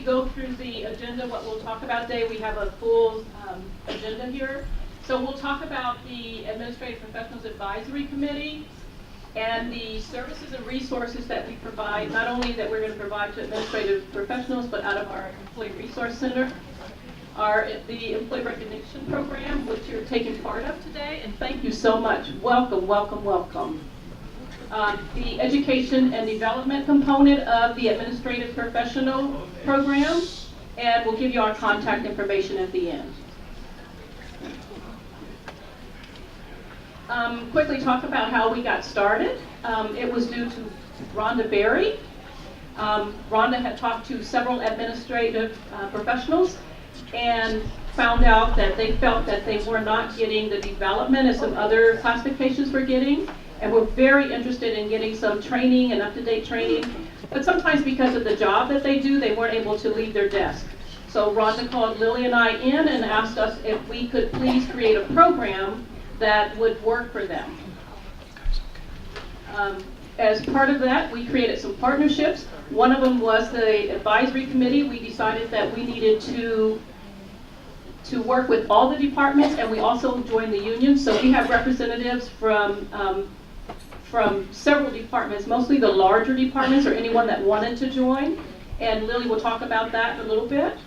go through the agenda, what we'll talk about today, we have a full agenda here. So we'll talk about the Administrative Professionals Advisory Committee and the services and resources that we provide, not only that we're going to provide to administrative professionals, but out of our Employee Resource Center, the Employee Recognition Program, which you're taking part of today, and thank you so much. Welcome, welcome, welcome. The education and development component of the Administrative Professional Program, and we'll give you our contact information at the end. Quickly talk about how we got started. It was due to Wanda Jerry. Wanda had talked to several administrative professionals and found out that they felt that they were not getting the development as some other classifications were getting, and were very interested in getting some training and up-to-date training. But sometimes because of the job that they do, they weren't able to leave their desk. So Rhonda called Lily and I in and asked us if we could please create a program that would work for them. As part of that, we created some partnerships. One of them was the advisory committee. We decided that we needed to work with all the departments, and we also joined the union. So we have representatives from several departments, mostly the larger departments or anyone that wanted to join. And Lily will talk about that in a little bit.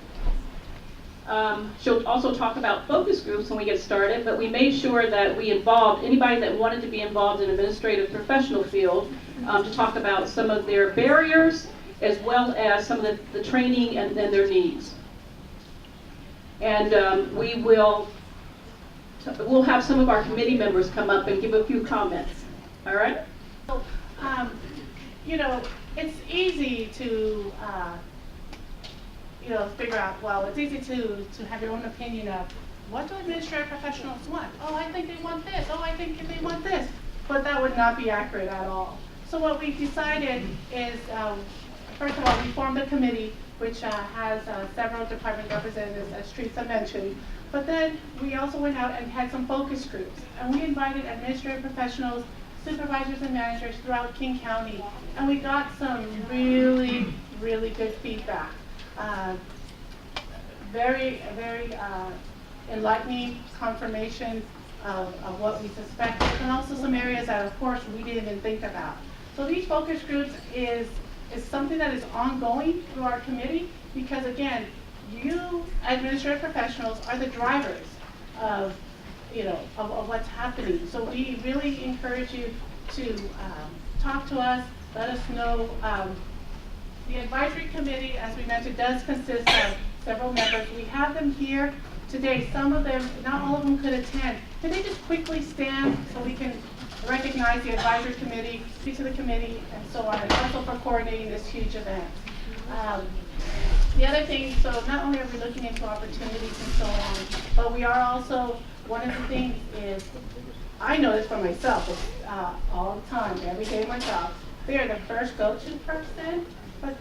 She'll also talk about focus groups when we get started, but we made sure that we involved anybody that wanted to be involved in administrative professional field to talk about some of their barriers as well as some of the training and then their needs. And we'll have some of our committee members come up and give a few comments. All right? You know, it's easy to figure out, well, it's easy to have your own opinion of what do administrative professionals want? Oh, I think they want this. Oh, I think they want this. But that would not be accurate at all. So what we decided is, first of all, we formed a committee which has several department representatives, as Teresa mentioned. But then we also went out and had some focus groups. And we invited administrative professionals, supervisors and managers throughout King County. And we got some really, really good feedback. Very enlightening confirmation of what we suspected, and also some areas that, of course, we didn't even think about. So these focus groups is something that is ongoing through our committee, because again, you administrative professionals are the drivers of what's happening. So we really encourage you to talk to us, let us know. The advisory committee, as we mentioned, does consist of several members. We have them here today. Some of them, not all of them could attend. Can they just quickly stand so we can recognize the advisory committee, speak to the committee, and so on, and also for coordinating this huge event. The other thing, so not only are we looking into opportunities and so on, but we are also, one of the things is, I know this for myself all the time, every day of my job, they are the first go-to person, but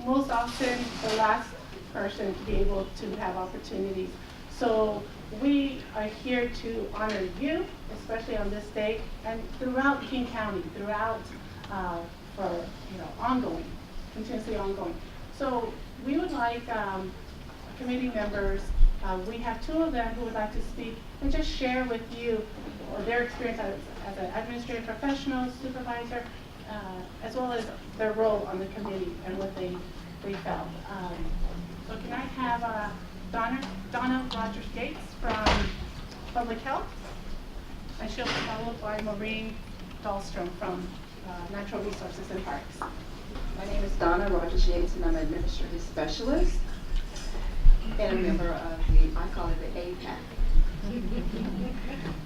most often the last person to be able to have opportunities. So we are here to honor you, especially on this day, and throughout King County, throughout for ongoing, continuously ongoing. So we would like committee members, we have two of them who would like to speak and just share with you their experience as an administrative professional, supervisor, as well as their role on the committee and what they felt. So can I have Donna Rogers-Gates from Public Health, and she'll be followed by Maureen Dahlstrom from Natural Resources and Parks. My name is Donna Rogers-Gates, and I'm an administrative specialist and a member of I call it the APAC.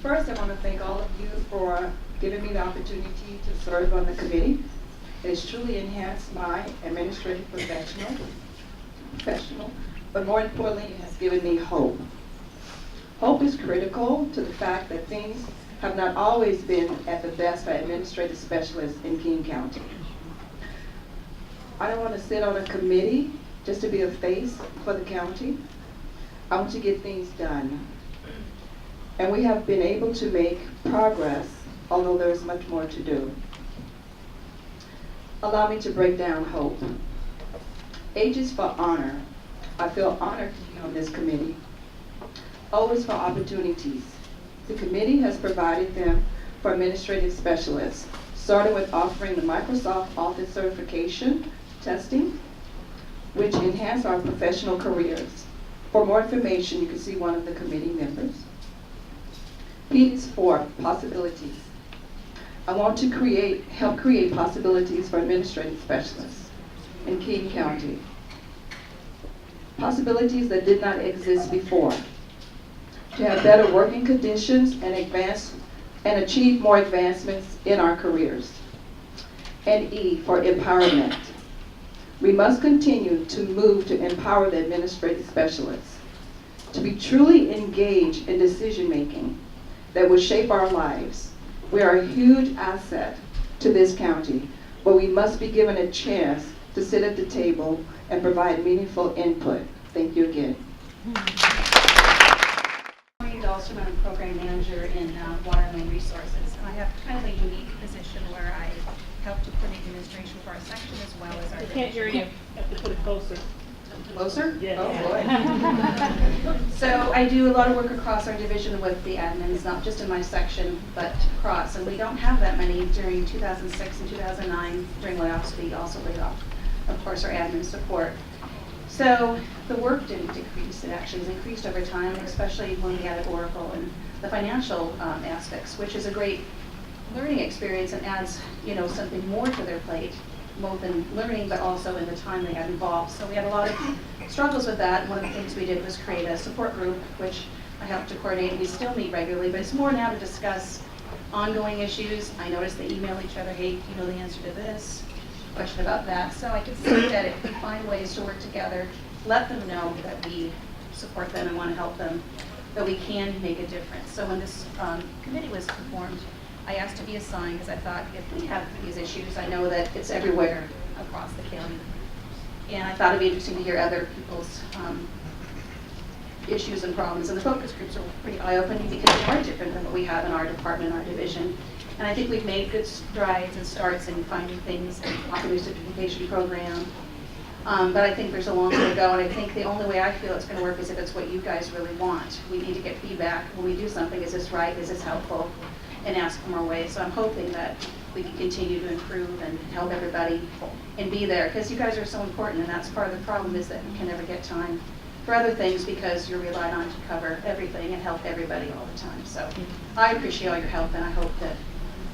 First, I want to thank all of you for giving me the opportunity to serve on the committee. It has truly enhanced my administrative professional, but more importantly, it has given me hope. Hope is critical to the fact that things have not always been at the best for administrative specialists in King County. I don't want to sit on a committee just to be a face for the county. I want to get things done. And we have been able to make progress, although there is much more to do. Allow me to break down hope. H is for honor. I feel honored to be on this committee. Always for opportunities. The committee has provided them for administrative specialists, starting with offering the Microsoft Office certification testing, which enhance our professional careers. For more information, you can see one of the committee members. P is for possibilities. I want to help create possibilities for administrative specialists in King County. Possibilities that did not exist before. To have better working conditions and achieve more advancements in our careers. And E for empowerment. We must continue to move to empower the administrative specialists, to be truly engaged in decision making that will shape our lives. We are a huge asset to this county, but we must be given a chance to sit at the table and provide meaningful input. Thank you again. I'm a program manager in Water and Land Resources. And I have kind of a unique position where I help to coordinate administration for our section as well as our I can't hear you. You have to put it closer. Closer? Yeah. Oh, boy. So I do a lot of work across our division with the admins, not just in my section, but across. And we don't have that many. During 2006 and 2009, during layoffs, we also laid off, of course, our admin support. So the work didn't decrease, it actually has increased over time, especially when we added Oracle and the financial aspects, which is a great learning experience and adds, something more to their plate, both in learning but also in the time they had involved. So we had a lot of struggles with that, and one of the things we did was create a support group, which I helped to coordinate. We still meet regularly, but it's more now to discuss ongoing issues. I noticed they email each other, hey, do you know the answer to this? Question about that. So I could see that if we find ways to work together, let them know that we support them and want to help them, that we can make a difference. So when this committee was formed, I asked to be assigned because I thought if we have these issues, I know that it's everywhere across the county. And I thought it'd be interesting to hear other people's issues and problems. And the focus groups are pretty eye-opening because they are different than what we have in our department, our division. And I think we've made good strides and starts in finding things in the Operating Certification Program. But I think there's a long way to go, and I think the only way I feel it's going to work is if it's what you guys really want. We need to get feedback when we do something. Is this right? Is this helpful? And ask for more ways. So I'm hoping that we can continue to improve and help everybody and be there, because you guys are so important, and that's part of the problem is that you can never get time for other things because you're relied on to cover everything and help everybody all the time. So I appreciate all your help, and I hope that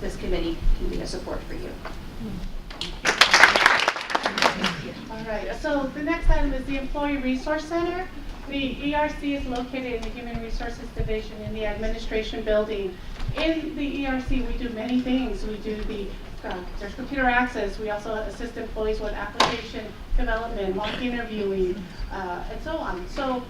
this committee can be a support for you. All right, so the next item is the Employee Resource Center. The ERC is located in the Human Resources Division in the Administration Building. In the ERC, we do many things. We do there's computer access. We also assist employees with application development, mock interviewing, and so on. So,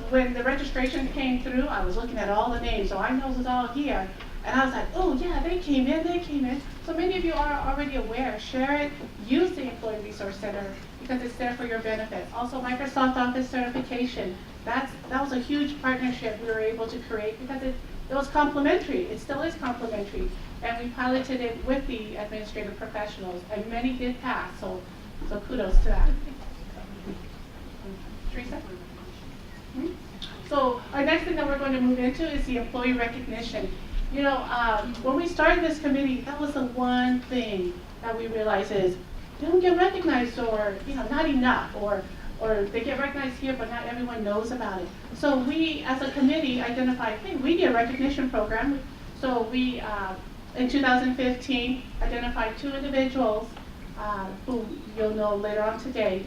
when the registration came through, I was looking at all the names, so I know who's all here. And I was like, oh yeah, they came in. So many of you are already aware. Share it, use the Employee Resource Center because it's there for your benefit. Also Microsoft Office certification. That was a huge partnership we were able to create because it was complimentary. It still is complimentary. And we piloted it with the administrative professionals and many did pass. So kudos to that. Teresa? So our next thing that we're going to move into is the employee recognition. When we started this committee, that was the one thing that we realized is they don't get recognized or, not enough or they get recognized here, but not everyone knows about it. So we, as a committee, identified, hey, we need a recognition program. So we, in 2015, identified 2 individuals who you'll know later on today.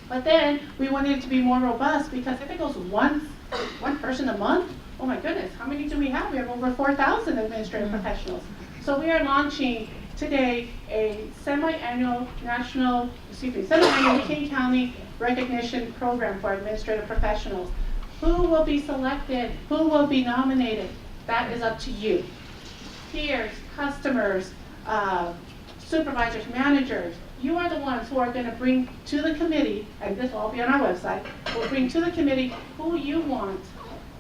But then we wanted it to be more robust because if it goes one person a month, oh my goodness, how many do we have? We have over 4,000 administrative professionals. So we are launching today a semi-annual King County recognition program for administrative professionals. Who will be selected? Who will be nominated? That is up to you. Peers, customers, supervisors, managers, you are the ones who are going to bring to the committee, and this will all be on our website, we'll bring to the committee who you want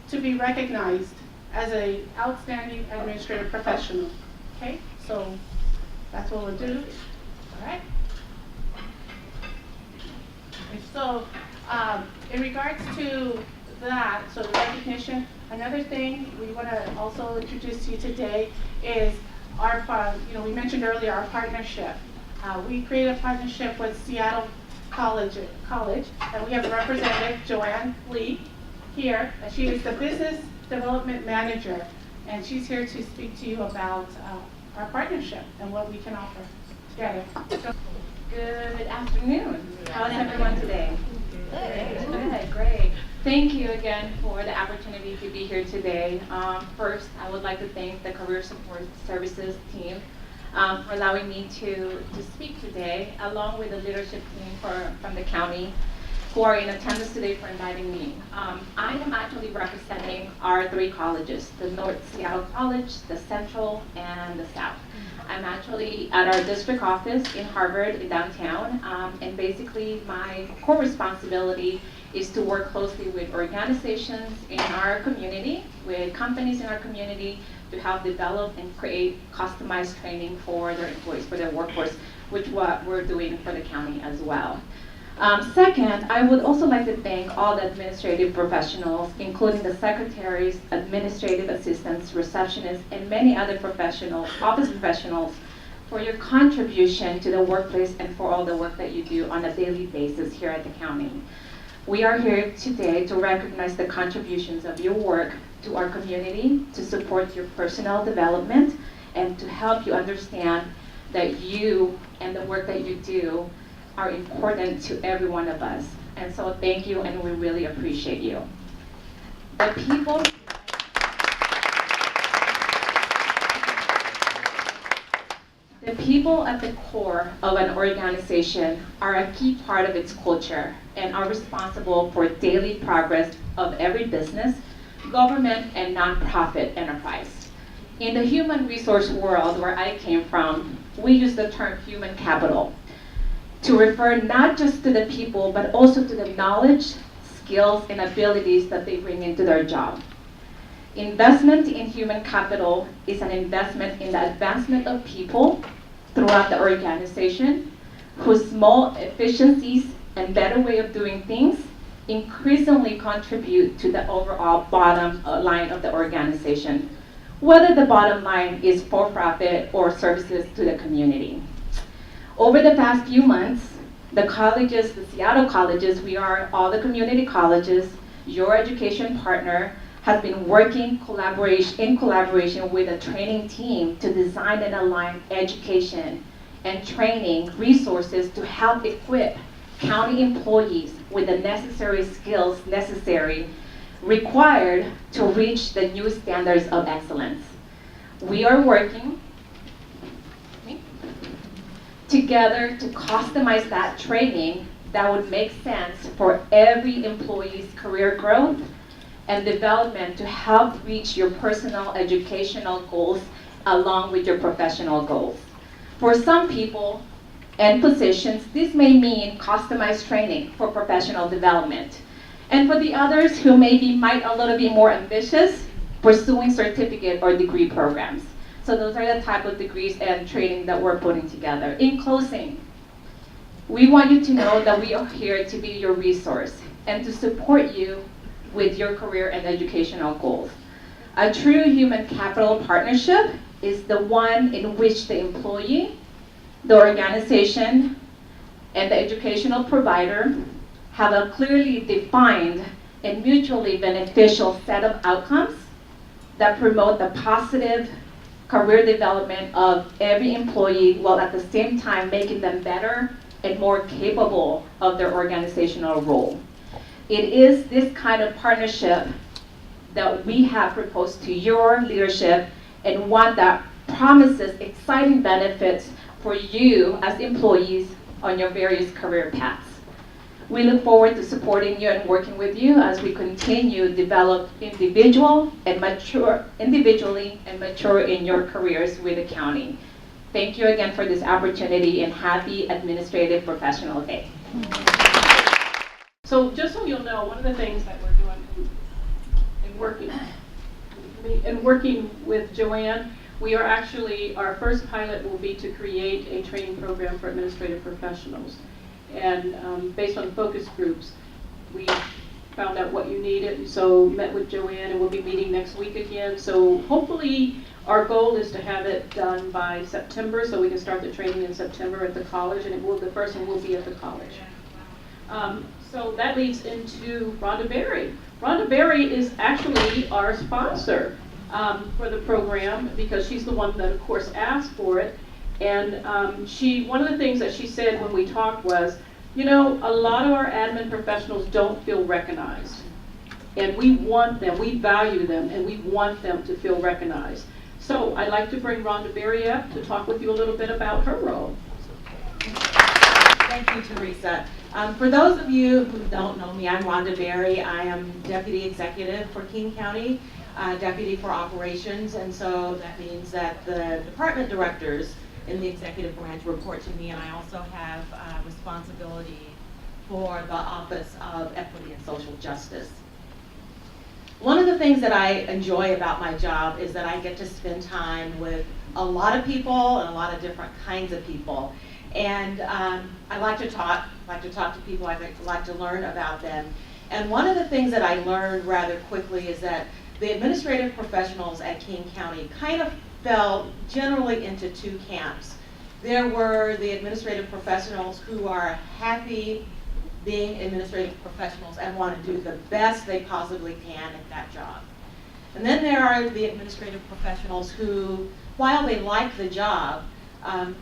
to be recognized as an outstanding administrative professional. Okay, so that's what we'll do. All right. So In regards to that, so the recognition, another thing we want to also introduce to you today is we mentioned earlier our partnership. We created a partnership with Seattle College, and we have a representative, Joanne Lee, here. She is the Business Development Manager, and she's here to speak to you about our partnership and what we can offer together. Good afternoon. How's everyone today? Good, great. Thank you again for the opportunity to be here today. First, I would like to thank the Career Support Services team for allowing me to speak today, along with the leadership team from the county who are in attendance today for inviting me. I am actually representing our 3 colleges, the North Seattle College, the Central, and the South. I'm actually at our district office in Harvard in downtown, and basically my core responsibility is to work closely with organizations in our community, with companies in our community, to help develop and create customized training for their employees, for their workforce, which what we're doing for the county as well. Second, I would also like to thank all the administrative professionals, including the secretaries, administrative assistants, receptionists, and many other professionals, office professionals, for your contribution to the workplace and for all the work that you do on a daily basis here at the county. We are here today to recognize the contributions of your work to our community, to support your personal development, and to help you understand that you and the work that you do are important to every one of us. And so thank you, and we really appreciate you. The people at the core of an organization are a key part of its culture and are responsible for daily progress of every business, government, and nonprofit enterprise. In the human resource world where I came from, we use the term human capital to refer not just to the people, but also to the knowledge, skills, and abilities that they bring into their job. Investment in human capital is an investment in the advancement of people throughout the organization, whose small efficiencies and better way of doing things increasingly contribute to the overall bottom line of the organization, whether the bottom line is for profit or services to the community. Over the past few months, the colleges, the Seattle colleges, we are all the community colleges, your education partner, has been working in collaboration with a training team to design and align education and training resources to help equip county employees with the necessary skills required to reach the new standards of excellence. We are working together to customize that training that would make sense for every employee's career growth and development to help reach your personal educational goals along with your professional goals. For some people and positions, this may mean customized training for professional development. And for the others who might a little bit more ambitious, pursuing certificate or degree programs. So those are the type of degrees and training that we're putting together. In closing, we want you to know that we are here to be your resource and to support you with your career and educational goals. A true human capital partnership is the one in which the employee, the organization, and the educational provider have a clearly defined and mutually beneficial set of outcomes that promote the positive career development of every employee, while at the same time making them better and more capable of their organizational role. It is this kind of partnership that we have proposed to your leadership, and one that promises exciting benefits for you as employees on your various career paths. We look forward to supporting you and working with you as we continue to develop individually and mature in your careers with the county. Thank you again for this opportunity, and happy Administrative Professional Day. So just so you'll know, one of the things that we're doing in working with Joanne, we are actually, our first pilot will be to create a training program for administrative professionals, and based on focus groups. we found out what you needed, and so met with Joanne, and we'll be meeting next week again. So hopefully, our goal is to have it done by September, so we can start the training in September at the college, and the first one will be at the college. So that leads into Wanda Berry. Wanda Berry is actually our sponsor for the program, because she's the one that, of course, asked for it. And one of the things that she said when we talked was, you know, a lot of our admin professionals don't feel recognized. And we want them, we value them, and we want them to feel recognized. So I'd like to bring Rhonda Berry up to talk with you a little bit about her role. Thank you, Teresa. For those of you who don't know me, I'm Wanda Jerry. I am Deputy Executive for King County, Deputy for Operations, and so that means that the department directors in the executive branch report to me, and I also have responsibility for the Office of Equity and Social Justice. One of the things that I enjoy about my job is that I get to spend time with a lot of people and a lot of different kinds of people. And I like to talk to people, I like to learn about them. And one of the things that I learned rather quickly is that the administrative professionals at King County kind of fell generally into two camps. There were the administrative professionals who are happy being administrative professionals and want to do the best they possibly can at that job. And then there are the administrative professionals who, while they like the job,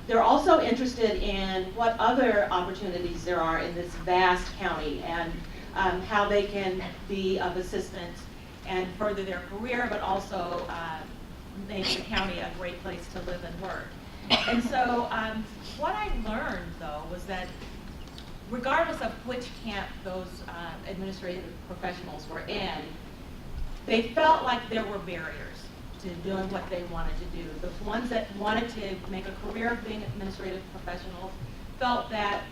they're also interested in what other opportunities there are in this vast county, and how they can be of assistance and further their career, but also make the county a great place to live and work. And so what I learned, though, was that regardless of which camp those administrative professionals were in, they felt like there were barriers to doing what they wanted to do. The ones that wanted to make a career of being administrative professionals felt that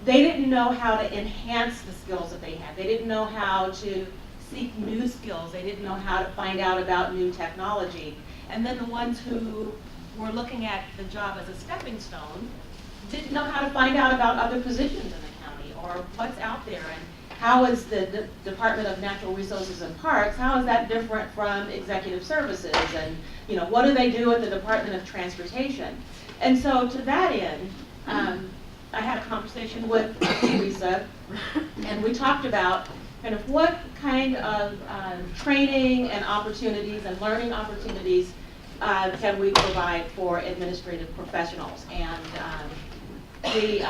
they didn't know how to enhance the skills that they had. They didn't know how to seek new skills. They didn't know how to find out about new technology. And then the ones who were looking at the job as a stepping stone didn't know how to find out about other positions in the county or what's out there, and how is the Department of Natural Resources and Parks, how is that different from executive services, and what do they do at the Department of Transportation? And so to that end, I had a conversation with Teresa, and we talked about kind of what kind of training and opportunities and learning opportunities can we provide for administrative professionals. And the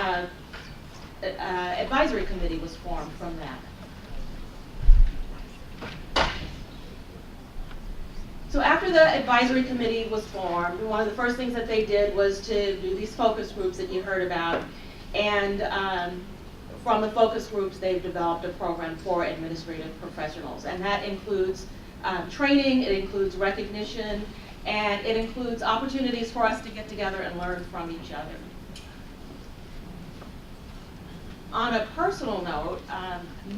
advisory committee was formed from that. So after the advisory committee was formed, one of the first things that they did was to do these focus groups that you heard about. And from the focus groups, they've developed a program for administrative professionals. And that includes training, it includes recognition, and it includes opportunities for us to get together and learn from each other. On a personal note,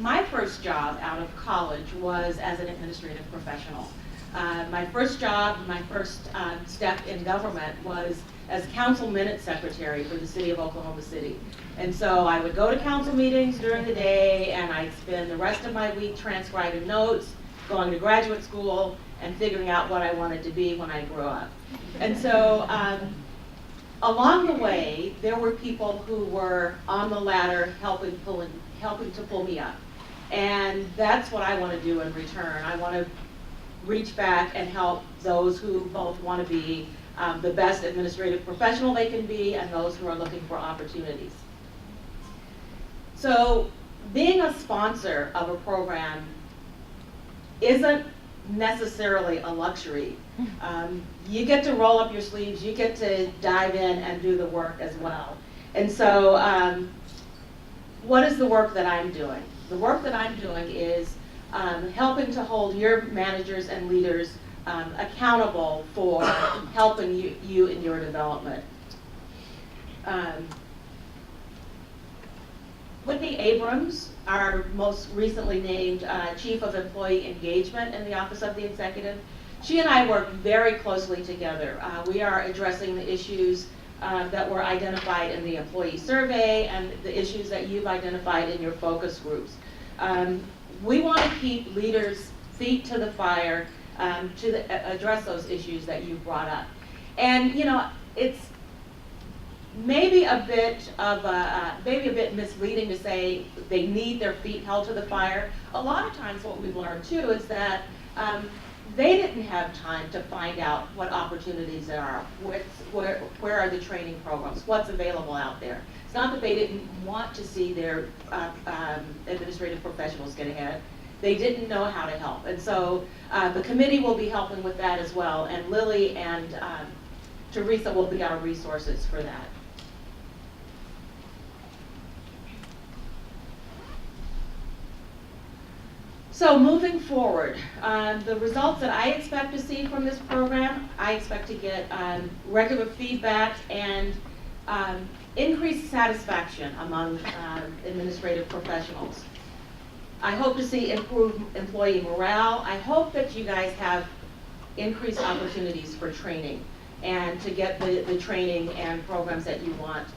my first job out of college was as an administrative professional. My first job, my first step in government was as council minute secretary for the city of Oklahoma City. And so I would go to council meetings during the day, and I'd spend the rest of my week transcribing notes, going to graduate school, and figuring out what I wanted to be when I grew up. And so along the way, there were people who were on the ladder helping to pull me up. And that's what I want to do in return. I want to reach back and help those who both want to be the best administrative professional they can be, and those who are looking for opportunities. So being a sponsor of a program isn't necessarily a luxury. You get to roll up your sleeves, you get to dive in and do the work as well. And so what is the work that I'm doing? The work that I'm doing is helping to hold your managers and leaders accountable for helping you in your development. Whitney Abrams, our most recently named Chief of Employee Engagement in the Office of the Executive, she and I work very closely together. We are addressing the issues that were identified in the employee survey and the issues that you've identified in your focus groups. We want to keep leaders' feet to the fire address those issues that you brought up. And it's maybe a bit misleading to say they need their feet held to the fire. A lot of times what we've learned too is that they didn't have time to find out what opportunities there are, where are the training programs, what's available out there. It's not that they didn't want to see their administrative professionals get ahead. They didn't know how to help. And so the committee will be helping with that as well, and Lily and Teresa will be our resources for that. So moving forward, the results that I expect to see from this program, I expect to get regular feedback and increased satisfaction among administrative professionals. I hope to see improved employee morale. I hope that you guys have increased opportunities for training and to get the training and programs that you want.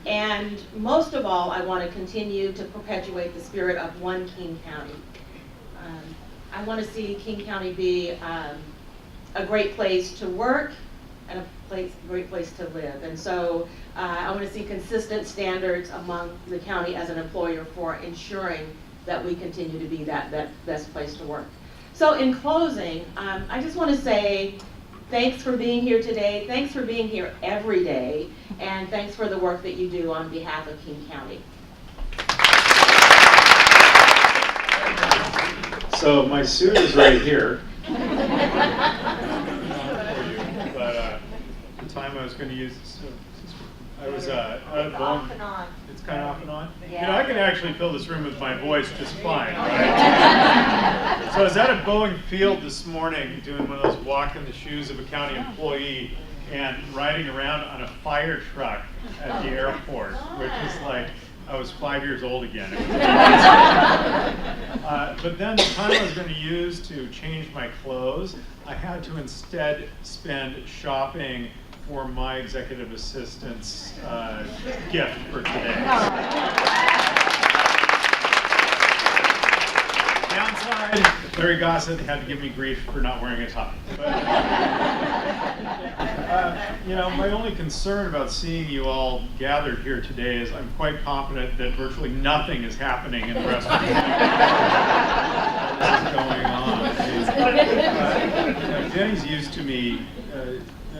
And most of all, I want to continue to perpetuate the spirit of one King County. I want to see King County be a great place to work and a great place to live. And so I want to see consistent standards among the county as an employer for ensuring that we continue to be that best place to work. So in closing, I just want to say thanks for being here today. Thanks for being here every day. And thanks for the work that you do on behalf of King County. So my suit is right here. But the time I was going to use, I was out of off and on. It's kind of off and on. Yeah. I can actually fill this room with my voice just fine, right? So I was at a Boeing field this morning doing one of those walk in the shoes of a county employee and riding around on a fire truck at the airport, which is like I was 5 years old again. But then the time I was going to use to change my clothes, I had to instead spend shopping for my executive assistant's gift for today. Downside, Larry Goss had to give me grief for not wearing a tie. But, my only concern about seeing you all gathered here today is I'm quite confident that virtually nothing is happening in the rest of the this is going on. Jenny's used to me,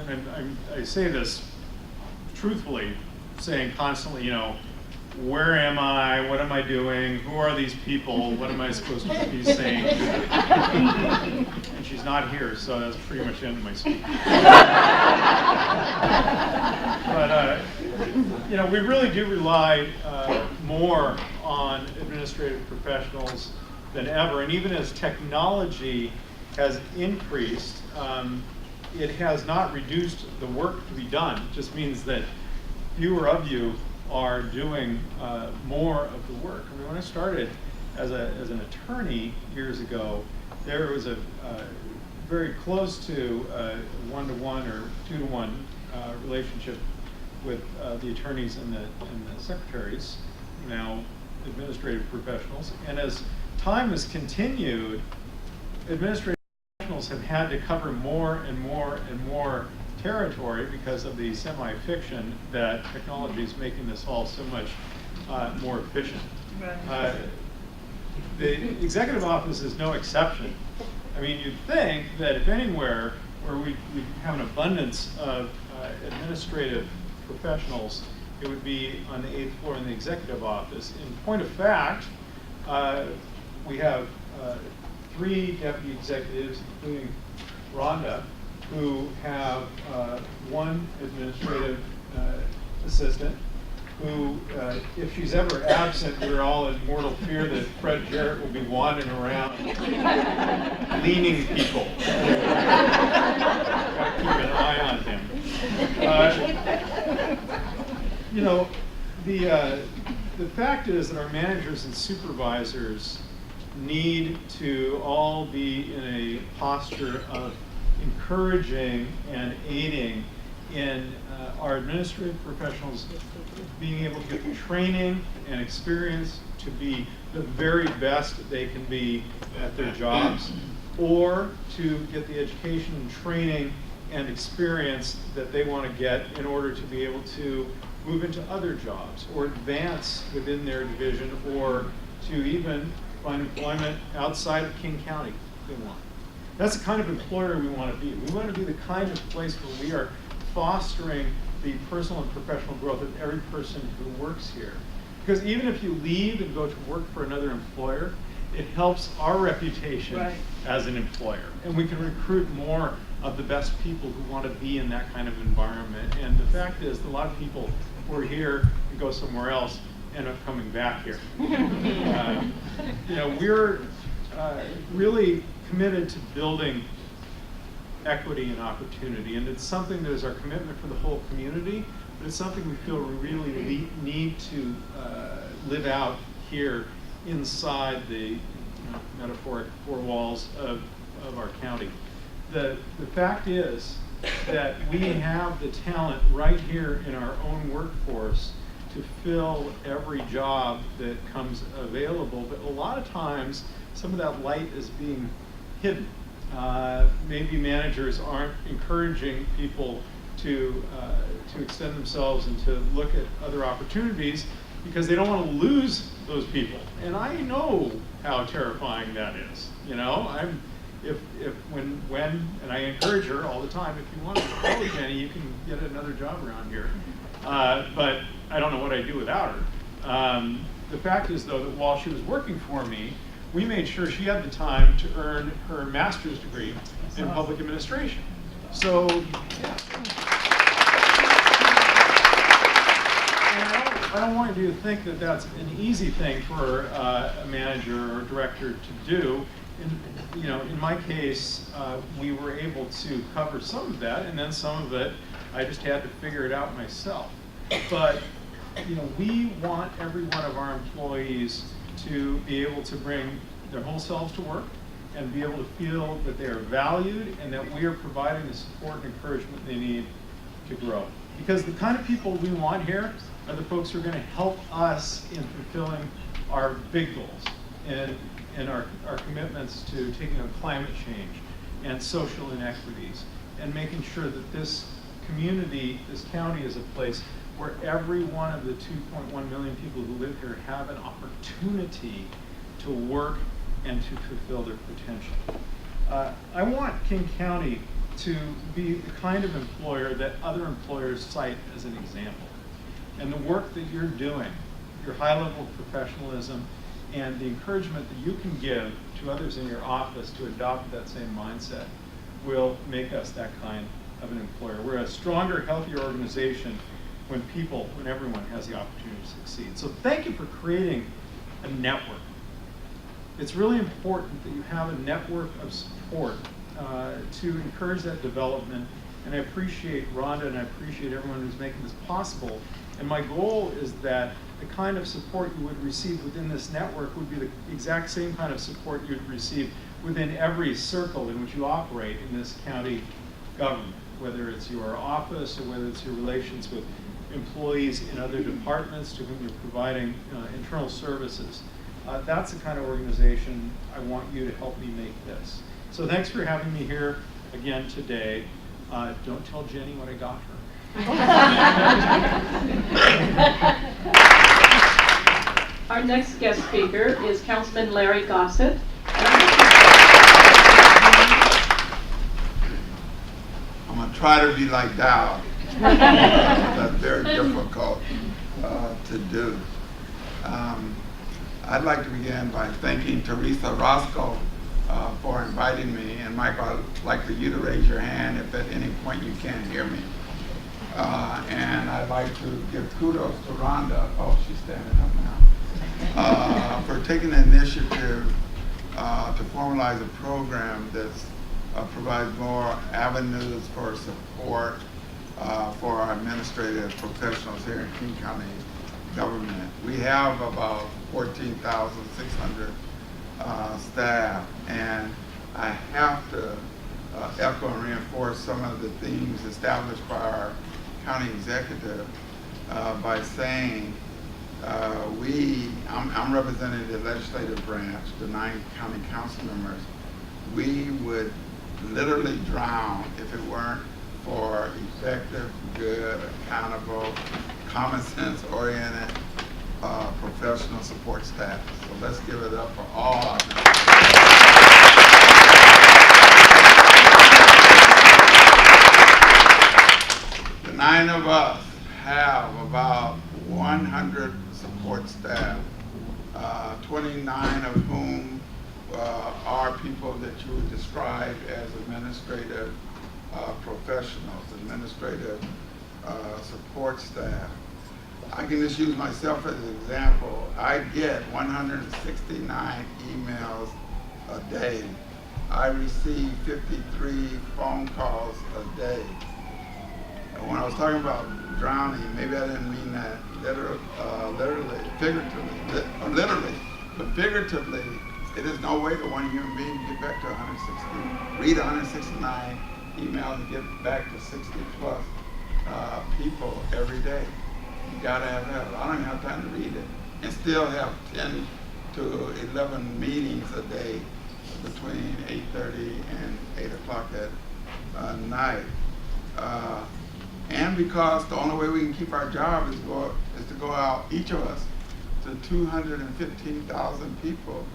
and I say this truthfully, saying constantly, where am I? What am I doing? Who are these people? What am I supposed to be saying? And she's not here, so that's pretty much the end of my speech. But, we really do rely more on administrative professionals than ever. And even as technology has increased, it has not reduced the work to be done. It just means that fewer of you are doing more of the work. I mean, when I started as an attorney years ago, there was a very close to 1-to-1 or 2-to-1 relationship with the attorneys and the secretaries, now administrative professionals. And as time has continued, administrative professionals have had to cover more and more and more territory because of the semi-fiction that technology is making this all so much more efficient. The executive office is no exception. I mean, you'd think that if anywhere where we have an abundance of administrative professionals, it would be on the 8th floor in the executive office. In point of fact, we have 3 deputy executives, including Rhonda, who have 1 administrative assistant, who, if she's ever absent, we're all in mortal fear that Fred Jarrett will be wandering around leaning people. Gotta keep an eye on him. The fact is that our managers and supervisors need to all be in a posture of encouraging and aiding in our administrative professionals being able to get the training and experience to be the very best they can be at their jobs, or to get the education and training and experience that they want to get in order to be able to move into other jobs or advance within their division, or to even find employment outside of King County if they want. That's the kind of employer we want to be. We want to be the kind of place where we are fostering the personal and professional growth of every person who works here. Because even if you leave and go to work for another employer, it helps our reputation as an employer. And we can recruit more of the best people who want to be in that kind of environment. And the fact is, a lot of people who are here and go somewhere else end up coming back here. We're really committed to building equity and opportunity, and it's something that is our commitment for the whole community, but it's something we feel we really need to live out here inside the metaphoric four walls of our county. The fact is that we have the talent right here in our own workforce to fill every job that comes available, but a lot of times some of that light is being hidden. Maybe managers aren't encouraging people to extend themselves and to look at other opportunities because they don't want to lose those people. And I know how terrifying that is. And I encourage her all the time, if you want to follow Jenny, you can get another job around here. But I don't know what I'd do without her. The fact is, though, that while she was working for me, we made sure she had the time to earn her master's degree in public administration. So, yeah. I don't want you to think that that's an easy thing for a manager or director to do. In my case, we were able to cover some of that, and then some of it, I just had to figure it out myself. But, we want every one of our employees to be able to bring their whole selves to work and be able to feel that they are valued and that we are providing the support and encouragement they need to grow. Because the kind of people we want here are the folks who are going to help us in fulfilling our big goals and our commitments to taking on climate change and social inequities, and making sure that this community, this county, is a place where every one of the 2.1 million people who live here have an opportunity to work and to fulfill their potential. I want King County to be the kind of employer that other employers cite as an example. And the work that you're doing, your high level of professionalism, and the encouragement that you can give to others in your office to adopt that same mindset will make us that kind of an employer. We're a stronger, healthier organization when everyone has the opportunity to succeed. So thank you for creating a network. It's really important that you have a network of support to encourage that development. And I appreciate Rhonda and I appreciate everyone who's making this possible. And my goal is that the kind of support you would receive within this network would be the exact same kind of support you'd receive within every circle in which you operate in this county government, whether it's your office or whether it's your relations with employees in other departments to whom you're providing internal services. That's the kind of organization I want you to help me make this. So thanks for having me here again today. Don't tell Jenny what I got her. Our next guest speaker is Councilman Larry Goss. I'm going to try to be like Dow. That's very difficult to do. I'd like to begin by thanking Teresa Roscoe for inviting me. And Michael, I'd like for you to raise your hand if at any point you can't hear me. And I'd like to give kudos to Rhonda. Oh, she's standing up now. For taking the initiative to formalize a program that provides more avenues for support for our administrative professionals here in King County government. We have about 14,600 staff, and I have to echo and reinforce some of the themes established by our county executive by saying I'm representing the legislative branch, the 9 county council members. We would literally drown if it weren't for effective, good, accountable, common sense oriented, professional support staff. So let's give it up for all our members. The 9 of us have about 100 support staff, 29 of whom are people that you would describe as administrative professionals, administrative support staff. I can just use myself as an example. I get 169 emails a day. I receive 53 phone calls a day. And when I was talking about drowning, maybe I didn't mean that literally, figuratively, but figuratively, it is no way to one human being to get back to 160, read 169 emails and get back to 60 plus people every day. You gotta have help. I don't even have time to read it. And still have 10 to 11 meetings a day between 8:30 and 8 o'clock at night. And because the only way we can keep our job is to go out, each of us, to 215,000 people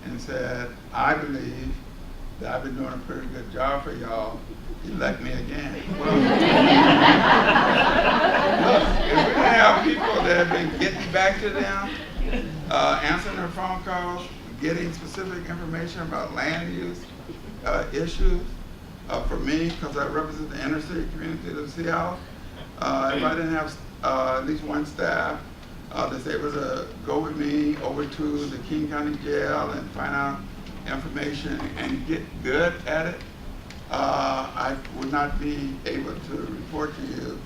and said, I believe that I've been doing a pretty good job for y'all. Elect me again. Well, look, if we don't have people that have been getting back to them, answering their phone calls, getting specific information about land use issues, for me, because I represent the inner city community of Seattle, if I didn't have at least one staff that's able to go with me over to the King County Jail and find out information and get good at it, I would not be able to report to you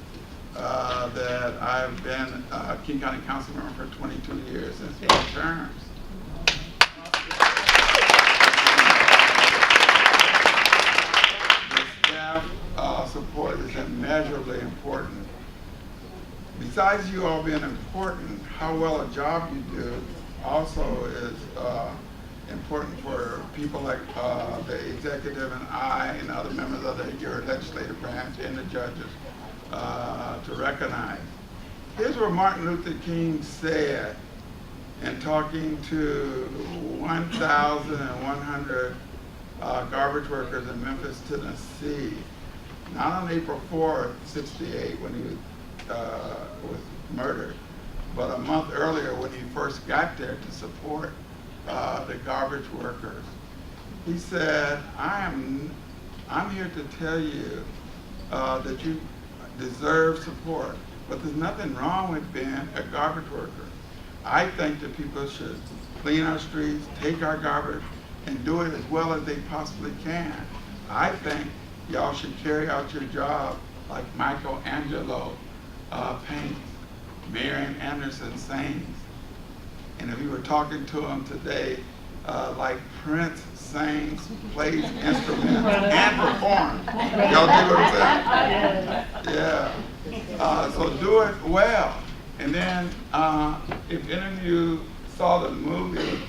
that I've been a King County Council member for 22 years in 8 terms. Support is immeasurably important. Besides you all being important, how well a job you do also is important for people like the executive and I and other members of your legislative branch and the judges to recognize. Here's what Martin Luther King said in talking to 1,100 garbage workers in Memphis, Tennessee. Not on April 4th, '68, when he was murdered, but a month earlier when he first got there to support the garbage workers. He said, I'm here to tell you that you deserve support, but there's nothing wrong with being a garbage worker. I think that people should clean our streets, take our garbage, and do it as well as they possibly can. I think y'all should carry out your job like Michelangelo paints, Marian Anderson sings. And if you were talking to him today, like Prince sings, plays instruments, and performs. Y'all do what I'm saying? Yeah. So do it well. And then, if any of you saw the movie,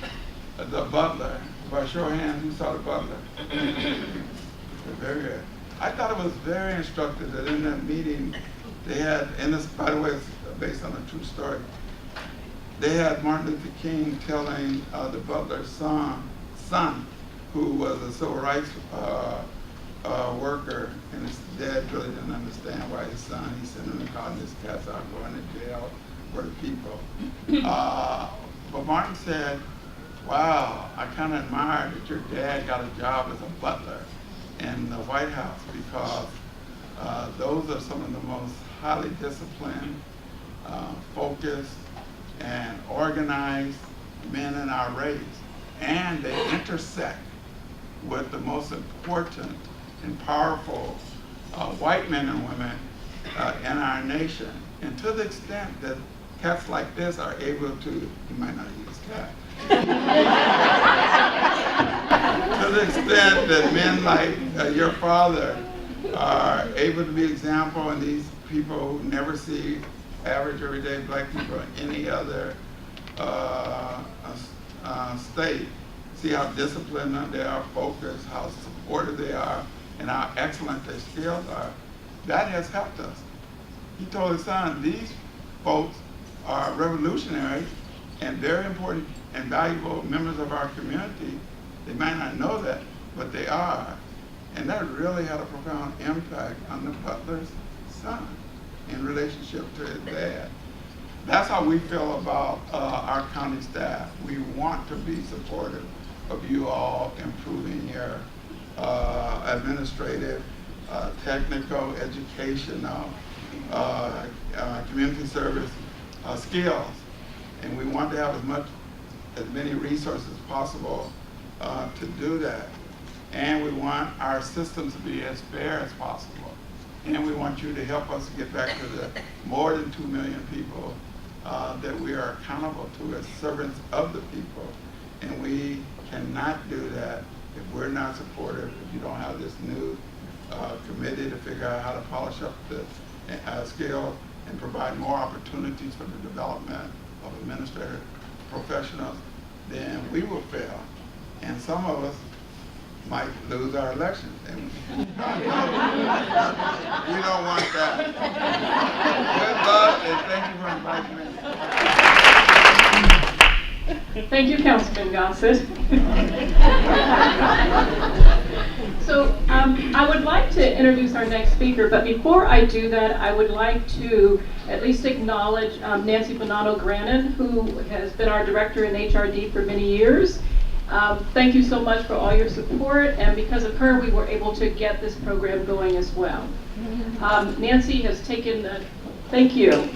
The Butler, by show of hands, who saw The Butler? Very good. I thought it was very instructive that in that meeting, they had, and this, by the way, is based on a true story, they had Martin Luther King telling the Butler's son, who was a civil rights worker, and his dad really didn't understand why his son, he sent him and called his cats out going to jail for the people. But Martin said, wow, I kind of admire that your dad got a job as a butler in the White House, because those are some of the most highly disciplined, focused, and organized men in our race. And they intersect with the most important and powerful white men and women in our nation. And to the extent that cats like this are able to, you might not use cat, to the extent that men like your father are able to be example, and these people who never see average everyday black people in any other state, see how disciplined they are, focused, how supportive they are, and how excellent their skills are. That has helped us. He told his son, these folks are revolutionary and very important and valuable members of our community. They might not know that, but they are. And that really had a profound impact on the butler's son in relationship to his dad. That's how we feel about our county staff. We want to be supportive of you all improving your administrative, technical, educational, community service skills. And we want to have as many resources as possible to do that. And we want our systems to be as fair as possible. And we want you to help us get back to the more than 2 million people that we are accountable to as servants of the people. And we cannot do that if we're not supportive, if you don't have this new committee to figure out how to polish up the skills and provide more opportunities for the development of administrative professionals, then we will fail. And some of us might lose our elections. And we don't want that. Good luck, and thank you for inviting me. Thank you, Councilman Gossett. So I would like to introduce our next speaker, but before I do that, I would like to at least acknowledge Nancy Bonanno-Grannon, who has been our director in HRD for many years. Thank you so much for all your support, and because of her, we were able to get this program going as well. Nancy has taken the, thank you.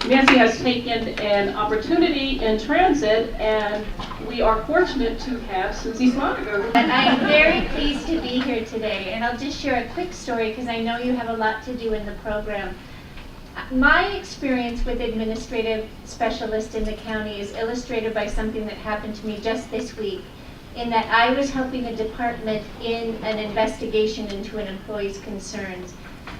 Nancy has taken an opportunity in transit, and we are fortunate to have Susie Smonager. I am very pleased to be here today, and I'll just share a quick story because I know you have a lot to do in the program. My experience with administrative specialists in the county is illustrated by something that happened to me just this week, in that I was helping a department in an investigation into an employee's concerns.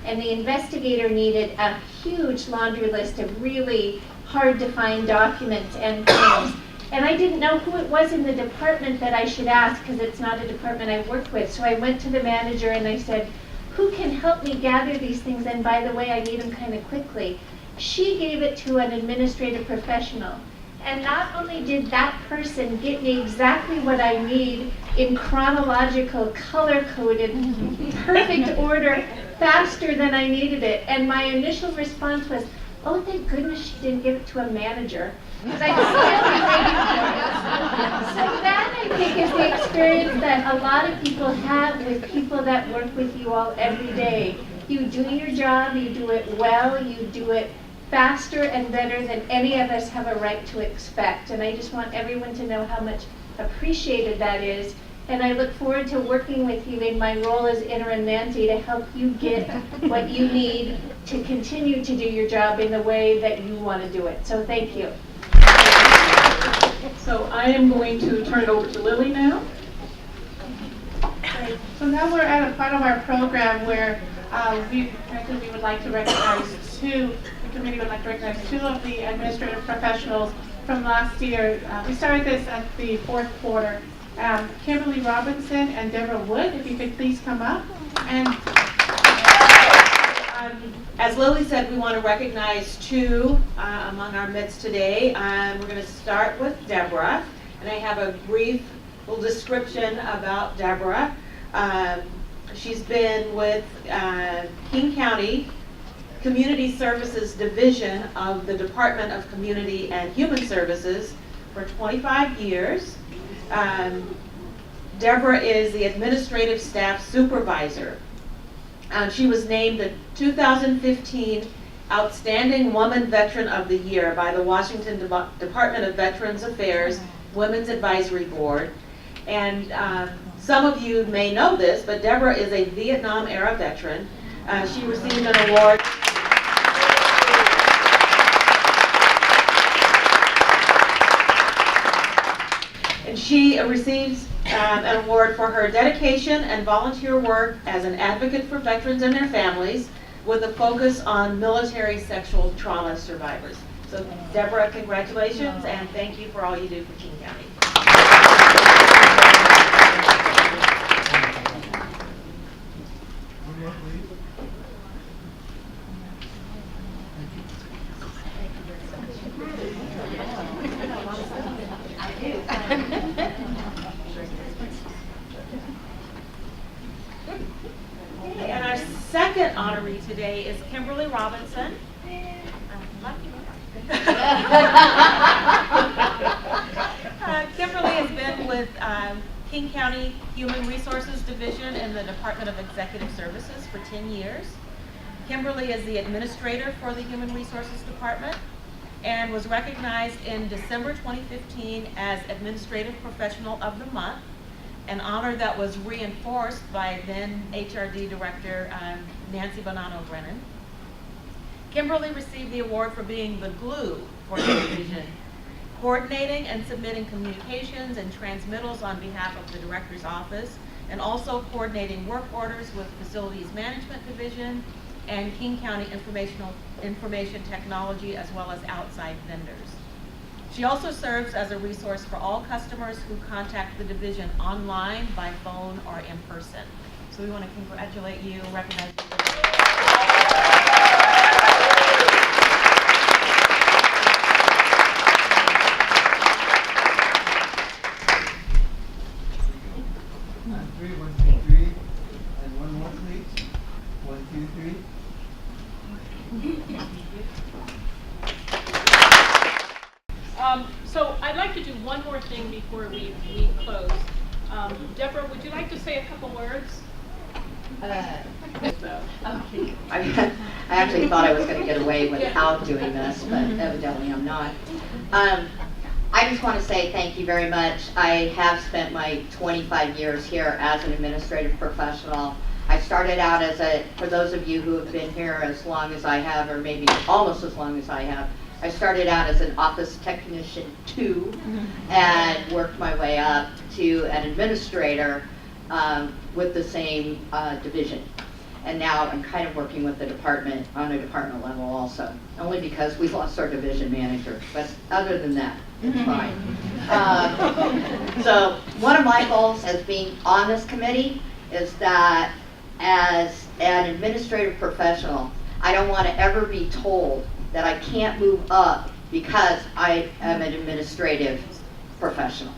And the investigator needed a huge laundry list of really hard to find documents and things. And I didn't know who it was in the department that I should ask because it's not a department I work with. So I went to the manager and I said, who can help me gather these things? And by the way, I need them kind of quickly. She gave it to an administrative professional. And not only did that person get me exactly what I need in chronological, color-coded, perfect order, faster than I needed it. And my initial response was, oh, thank goodness she didn't give it to a manager. Because I'd still be waiting for it. So that, I think, is the experience that a lot of people have with people that work with you all every day. You do your job, you do it well, you do it faster and better than any of us have a right to expect. And I just want everyone to know how much appreciated that is. And I look forward to working with you in my role as interim Nancy to help you get what you need to continue to do your job in the way that you want to do it. So thank you. So I am going to turn it over to Lily now. Great. So now we're at a part of our program where we would like to recognize the committee would like to recognize two of the administrative professionals from last year. We started this at the fourth quarter. Kimberly Robinson and Deborah Wood, if you could please come up. And as Lily said, we want to recognize two among our midst today. We're going to start with Deborah, and I have a brief little description about Deborah. She's been with King County Community Services Division of the Department of Community and Human Services for 25 years. Deborah is the Administrative Staff Supervisor. She was named the 2015 Outstanding Woman Veteran of the Year by the Washington Department of Veterans Affairs Women's Advisory Board. And some of you may know this, but Deborah is a Vietnam-era veteran. She received an award. She receives an award for her dedication and volunteer work as an advocate for veterans and their families with a focus on military sexual trauma survivors. So Deborah, congratulations and thank you for all you do for King County. And our second honoree today is Kimberly Robinson. Kimberly has been with King County Human Resources Division in the Department of Executive Services for 10 years. Kimberly is the administrator for the Human Resources Department and was recognized in December 2015 as Administrative Professional of the Month, an honor that was reinforced by then HRD Director Nancy Bonanno-Brennan. Kimberly received the award for being the glue for the division, coordinating and submitting communications and transmittals on behalf of the Director's Office, and also coordinating work orders with Facilities Management Division and King County Information Technology, as well as outside vendors. She also serves as a resource for all customers who contact the division online, by phone, or in person. So we want to congratulate you and recognize you. Three, 1, 2, 3, and one more, please. 1, 2, 3. So I'd like to do one more thing before we close. Deborah, would you like to say a couple words? I actually thought I was going to get away without doing this, but evidently I'm not. I just want to say thank you very much. I have spent my 25 years here as an administrative professional. I started out for those of you who have been here as long as I have, or maybe almost as long as I have, I started out as an office technician 2 and worked my way up to an administrator with the same division. And now I'm kind of working with the department on a department level also, only because we lost our division manager. But other than that, it's fine. So one of my goals as being on this committee is that as an administrative professional, I don't want to ever be told that I can't move up because I am an administrative professional.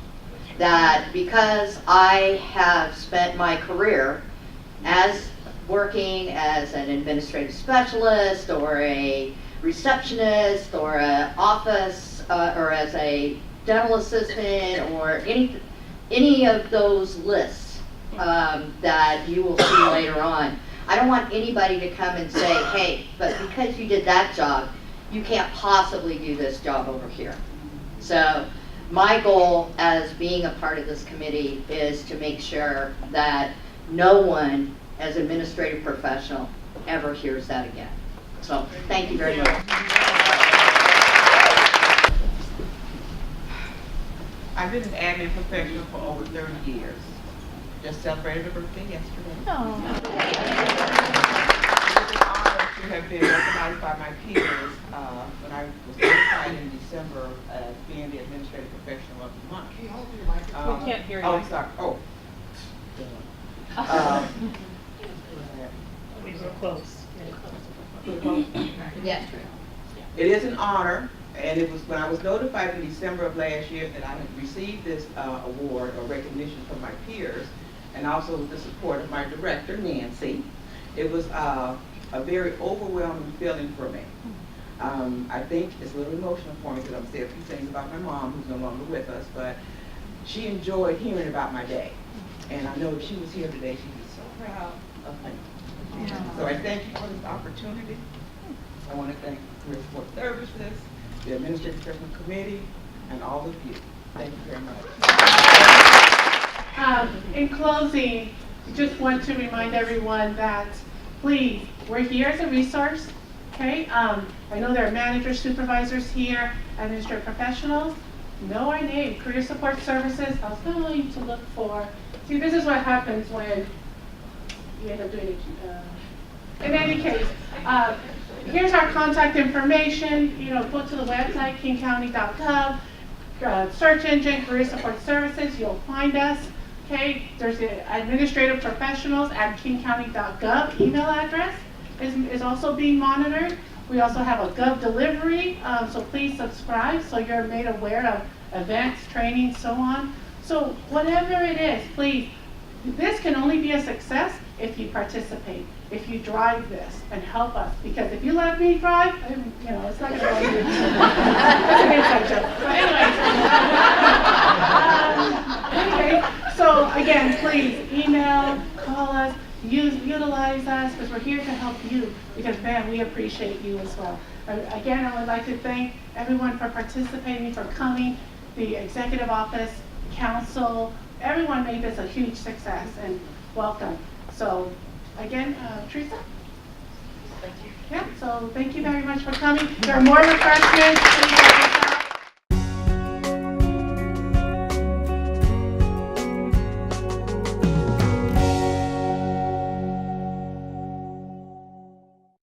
That because I have spent my career as working as an administrative specialist or a receptionist or an office or as a dental assistant or any of those lists that you will see later on. I don't want anybody to come and say, hey, but because you did that job, you can't possibly do this job over here. So my goal as being a part of this committee is to make sure that no one as administrative professional ever hears that again. So thank you very much. I've been an admin professional for over 30 years. Just celebrated a birthday yesterday. It's an honor to have been recognized by my peers when I was notified in December as being the administrative professional of the month. We can't hear you. Oh, sorry. Oh. We were close. Yes. It is an honor, and it was when I was notified in December of last year that I had received this award or recognition from my peers, and also with the support of my director, Nancy. It was a very overwhelming feeling for me. I think it's a little emotional for me because I'm going to say a few things about my mom, who's no longer with us, but she enjoyed hearing about my day. And I know if she was here today, she'd be so proud of me. So I thank you for this opportunity. I want to thank the Career Support Services, the Administrative Professional Committee, and all of you. Thank you very much. In closing, just want to remind everyone that, please, we're here as a resource, okay? I know there are managers, supervisors here, administrative professionals. know our name, Career Support Services. I was going to look for, see, this is what happens when you end up doing it. In any case, here's our contact information. You know, go to the website, kingcounty.gov, search engine, Career Support Services, you'll find us. Okay, there's the administrative professionals at kingcounty.gov email address is also being monitored. We also have a Gov delivery, so please subscribe so you're made aware of events, training, so on. So whatever it is, please, this can only be a success if you participate, if you drive this and help us. Because if you let me drive, you know, it's not going to go anywhere. That's an inside joke. But anyway, so again, please email, call us, utilize us, because we're here to help you. Because man, we appreciate you as well. Again, I would like to thank everyone for participating, for coming, the executive office, council, everyone made this a huge success, and welcome. So again, Teresa? Thank you. Yeah, so thank you very much for coming. There are more refreshments.